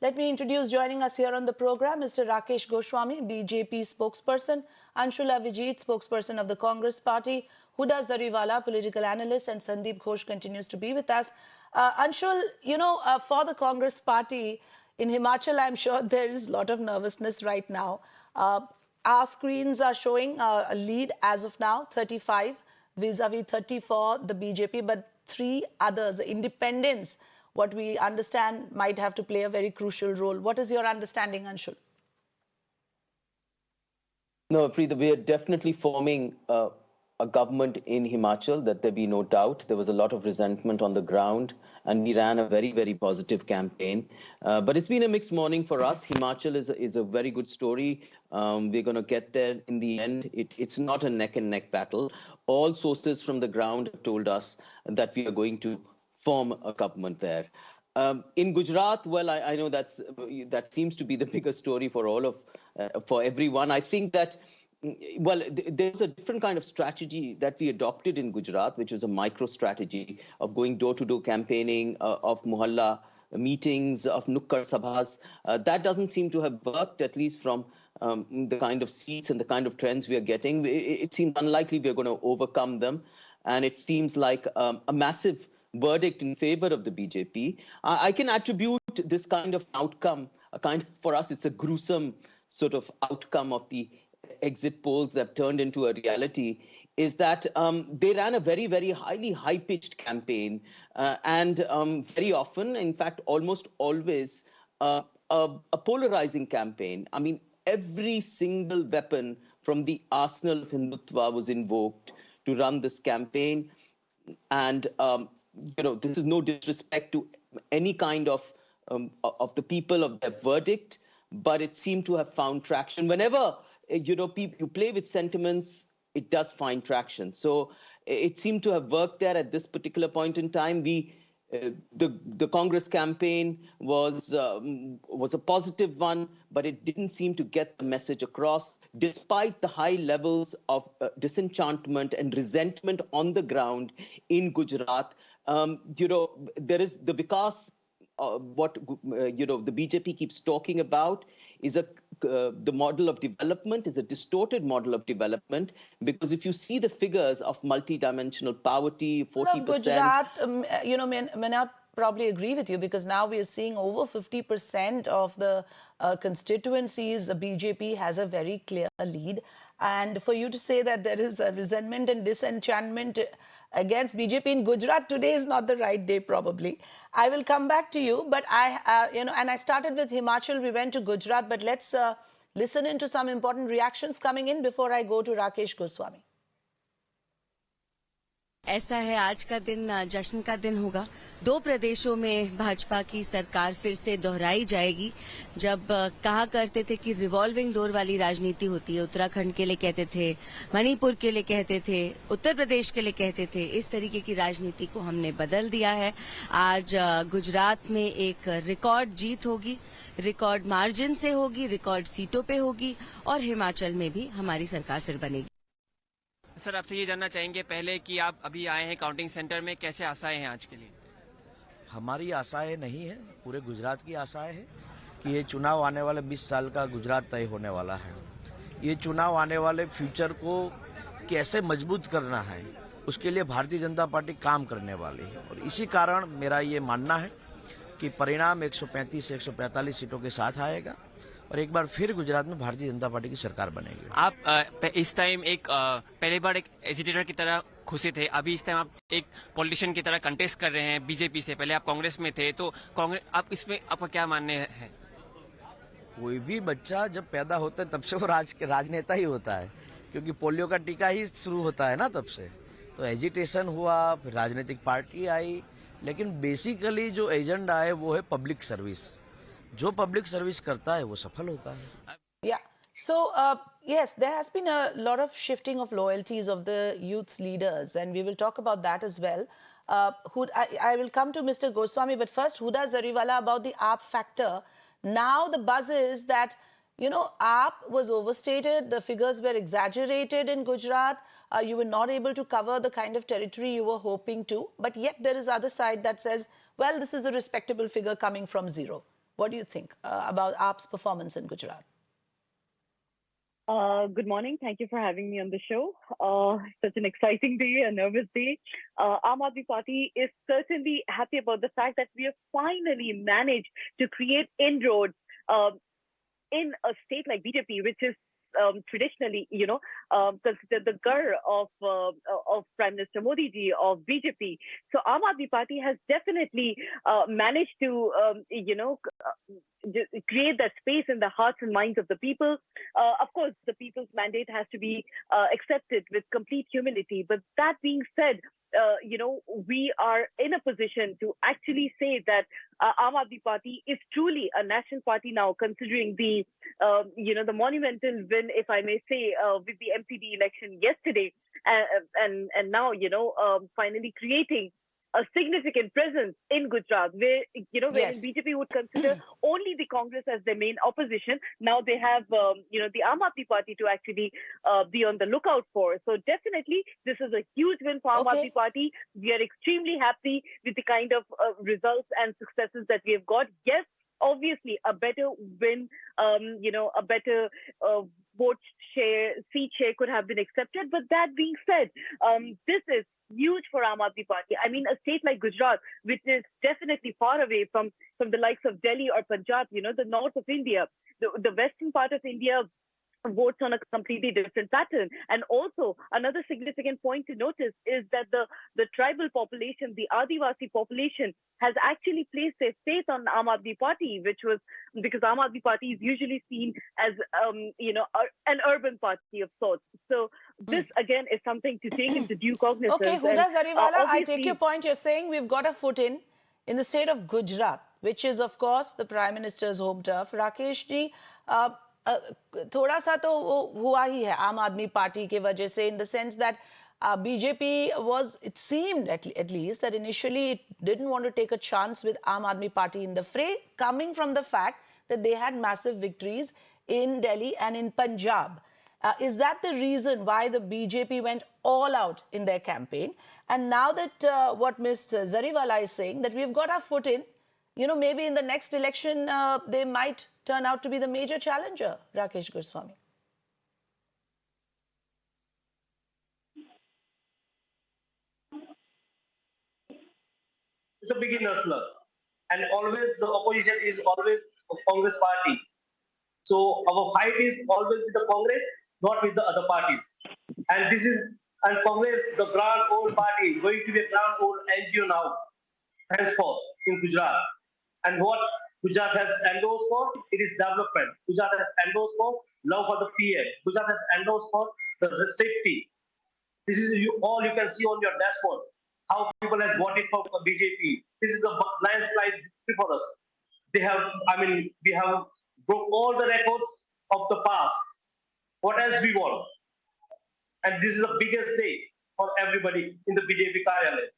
Let me introduce joining us here on the program Mr. Rajesh Goswami, BJP spokesperson, Anshula Vijit, spokesperson of the Congress Party, Huda Zariwala, political analyst, and Sandeep Ghosh continues to be with us. Anshul, for the Congress Party in Himachal, I'm sure there is a lot of nervousness right now. Our screens are showing a lead as of now, 35 vis-a-vis 30 for the BJP, but three others, the independents, what we understand might have to play a very crucial role. What is your understanding, Anshul? No, Preeta, we are definitely forming a government in Himachal, that there be no doubt. There was a lot of resentment on the ground, and we ran a very, very positive campaign. But it's been a mixed morning for us. Himachal is a very good story. We're going to get there in the end. It's not a neck-and-neck battle. All sources from the ground have told us that we are going to form a government there. In Gujarat, well, I know that seems to be the bigger story for for everyone. I think that, well, there's a different kind of strategy that we adopted in Gujarat, which was a micro strategy of going door-to-door campaigning, of Mohalla meetings, of Nukkad Sabhas. That doesn't seem to have worked, at least from the kind of seats and the kind of trends we are getting. It seems unlikely we are going to overcome them. And it seems like a massive verdict in favor of the BJP. I can attribute this kind of outcome, for us, it's a gruesome sort of outcome of the exit polls that turned into a reality, is that they ran a very, very highly high-pitched campaign, and very often, in fact, almost always, a polarizing campaign. I mean, every single weapon from the arsenal of Hindutva was invoked to run this campaign. And this is no disrespect to any kind of the people of their verdict, but it seemed to have found traction. Whenever you play with sentiments, it does find traction. So it seemed to have worked there at this particular point in time. The Congress campaign was a positive one, but it didn't seem to get the message across, despite the high levels of disenchantment and resentment on the ground in Gujarat. There is the Vikas, what the BJP keeps talking about is the model of development is a distorted model of development, because if you see the figures of multi-dimensional poverty, 40%. Gujarat, may not probably agree with you, because now we are seeing over 50% of the constituencies, the BJP has a very clear lead. And for you to say that there is a resentment and disenchantment against BJP in Gujarat today is not the right day, probably. I will come back to you, but and I started with Himachal, we went to Gujarat, but let's listen into some important reactions coming in before I go to Rajesh Goswami. ऐसा है, आज का दिन जश्न का दिन होगा। दो प्रदेशों में भाजपा की सरकार फिर से दोहराई जाएगी। जब कहा करते थे कि रिवॉल्विंग डोर वाली राजनीति होती है, उत्तराखंड के लिए कहते थे, मणिपुर के लिए कहते थे, उत्तर प्रदेश के लिए कहते थे, इस तरीके की राजनीति को हमने बदल दिया है। आज गुजरात में एक रिकॉर्ड जीत होगी, रिकॉर्ड मार्जिन से होगी, रिकॉर्ड सीटों पे होगी, और हिमाचल में भी हमारी सरकार फिर बनेगी। सर, आपसे ये जानना चाहेंगे पहले कि आप अभी आए हैं काउंटिंग सेंटर में, कैसे आशाएं हैं आज के लिए? हमारी आशाएं नहीं है, पूरे गुजरात की आशाएं है कि ये चुनाव आने वाले 20 साल का गुजरात तय होने वाला है। ये चुनाव आने वाले फ्यूचर को कैसे मजबूत करना है, उसके लिए भारतीय जनता पार्टी काम करने वाली है। और इसी कारण मेरा ये मानना है कि परिणाम 135 से 145 सीटों के साथ आएगा, और एक बार फिर गुजरात में भारतीय जनता पार्टी की सरकार बनेगी। आप इस टाइम पहली बार एक एजिटेटर की तरह घुसे थे, अभी इस टाइम आप एक पॉलिटिशियन की तरह कंटेस्ट कर रहे हैं बीजेपी से। पहले आप कांग्रेस में थे, तो कांग्रेस, आप इसमें आपका क्या मानने हैं? कोई भी बच्चा जब पैदा होता है तब से वो राजनेता ही होता है, क्योंकि पोलियो का टीका ही शुरू होता है ना तब से। तो एजिटेशन हुआ, फिर राजनीतिक पार्टी आई, लेकिन बेसिकली जो एजेंडा है वो है पब्लिक सर्विस। जो पब्लिक सर्विस करता है वो सफल होता है। Yeah. So, yes, there has been a lot of shifting of loyalties of the youth leaders, and we will talk about that as well. I will come to Mr. Goswami, but first, Huda Zariwala, about the AAP factor. Now the buzz is that, AAP was overstated, the figures were exaggerated in Gujarat, you were not able to cover the kind of territory you were hoping to, but yet there is other side that says, well, this is a respectable figure coming from zero. What do you think about AAP's performance in Gujarat? Good morning. Thank you for having me on the show. Such an exciting day, a nervous day. Aam Aadmi Party is certainly happy about the fact that we have finally managed to create inroads in a state like BJP, which is traditionally, considered the gur of Prime Minister Modi ji of BJP. So Aam Aadmi Party has definitely managed to, create that space in the hearts and minds of the people. Of course, the people's mandate has to be accepted with complete humility. But that being said, we are in a position to actually say that Aam Aadmi Party is truly a national party now, considering the monumental win, if I may say, with the MCD election yesterday, and now finally creating a significant presence in Gujarat, where Yes. BJP would consider only the Congress as their main opposition. Now they have the Aam Aadmi Party to actually be on the lookout for. So definitely, this is a huge win for Aam Aadmi Party. We are extremely happy with the kind of results and successes that we have got. Yes, obviously, a better win, a better vote share, seat share could have been accepted. But that being said, this is huge for Aam Aadmi Party. I mean, a state like Gujarat, which is definitely far away from the likes of Delhi or Punjab, the north of India, the western part of India votes on a completely different pattern. And also, another significant point to notice is that the tribal population, the Adivasi population, has actually placed their faith on Aam Aadmi Party, which was because Aam Aadmi Party is usually seen as, an urban party of sorts. So this, again, is something to take into due cognizance. Okay, Huda Zariwala, I take obviously- your point. You're saying we've got a foot in the state of Gujarat, which is, of course, the Prime Minister's home turf. Rakesh ji, थोड़ा सा तो वो हुआ ही है आम आदमी party के वजह से, in the sense that BJP was, it seemed at least, that initially it didn't want to take a chance with Aam Aadmi Party in the fray, coming from the fact that they had massive victories in Delhi and in Punjab. Is that the reason why the BJP went all out in their campaign? And now that what Ms. Zariwala is saying, that we've got our foot in, maybe in the next election, they might turn out to be the major challenger, Rakesh Goswami. It's a beginner's club, and always the opposition is always a Congress party. So our fight is always with the Congress, not with the other parties. And Congress, the grand old party, going to be a grand old NGO now, henceforth in Gujarat. And what Gujarat has endorsed for, it is development. Gujarat has endorsed for love for the PA. Gujarat has endorsed for the safety. This is all you can see on your dashboard. How people have voted for BJP. This is a landslide victory for us. We have broke all the records of the past. What else we want? And this is the biggest day for everybody in the BJP Karyalayam.